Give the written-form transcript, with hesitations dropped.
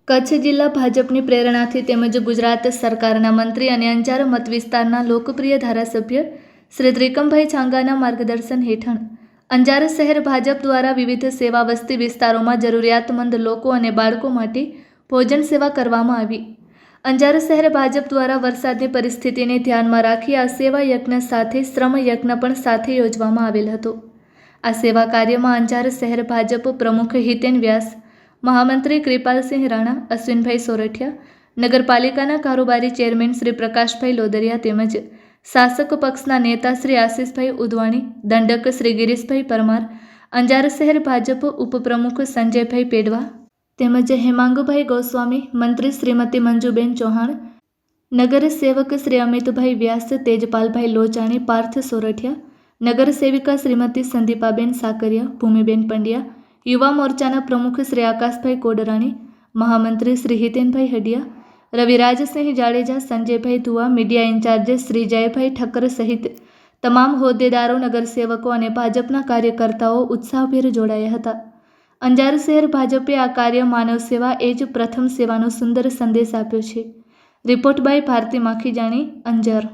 કચ્છ જિલ્લા ભાજપની પ્રેરણાથી તેમજ ગુજરાત સરકારના મંત્રી અને અંજાર મત વિસ્તારના લોકપ્રિય ધારાસભ્ય શ્રી ત્રિકમભાઈ છાંગાના માર્ગદર્શન હેઠળ અંજાર શહેર ભાજપ દ્વારા વિવિધ સેવા વસ્તી વિસ્તારોમાં જરૂરિયાતમંદ લોકો અને બાળકો માટે ભોજન સેવા કરવામાં આવી. અંજાર શહેર ભાજપ દ્વારા વરસાદની પરિસ્થિતિને ધ્યાનમાં રાખી આ સેવા યજ્ઞ સાથે શ્રમ યજ્ઞ પણ સાથે યોજવામાં આવેલ હતો. આ સેવા કાર્યમાં અંજાર શહેર ભાજપ પ્રમુખ હિતેન વ્યાસ, મહામંત્રી કૃપાલસિંહ રાણા, અશ્વિનભાઈ સોરઠિયા, નગરપાલિકાના કારોબારી ચેરમેન શ્રી પ્રકાશભાઈ લોદરિયા તેમજ શાસક પક્ષના નેતા શ્રી આશિષભાઈ ઉદવાણી, દંડક શ્રી ગિરીશભાઈ પરમાર, અંજાર શહેર ભાજપ ઉપપ્રમુખ સંજયભાઈ પેડવા તેમજ હેમાંગભાઈ ગોસ્વામી, મંત્રી શ્રીમતી મંજુબેન ચૌહાણ, નગર સેવક શ્રી અમિતભાઈ વ્યાસ, તેજપાલભાઈ લોચાણી, પાર્થ સોરઠિયા, નગર સેવિકા શ્રીમતી સંદીપાબેન સાકરિયા, ભૂમિબેન પંડ્યા, યુવા મોરચાના પ્રમુખ શ્રી આકાશભાઈ કોડરાણી, મહામંત્રી શ્રી હિતેનભાઈ હડિયા, રવિરાજસિંહ જાડેજા, સંજયભાઈ ધુઆ, મીડિયા ઇન્ચાર્જ શ્રી જયભાઈ ઠક્કર સહિત તમામ હોદ્દેદારો, નગરસેવકો અને ભાજપના કાર્યકર્તાઓ ઉત્સાહભેર જોડાયા હતા. અંજાર શહેર ભાજપે આ કાર્ય માનવ સેવા એ જ પ્રથમ સેવાનો સુંદર સંદેશ આપ્યો છે. Report by Bharti Makhijani, Anjar.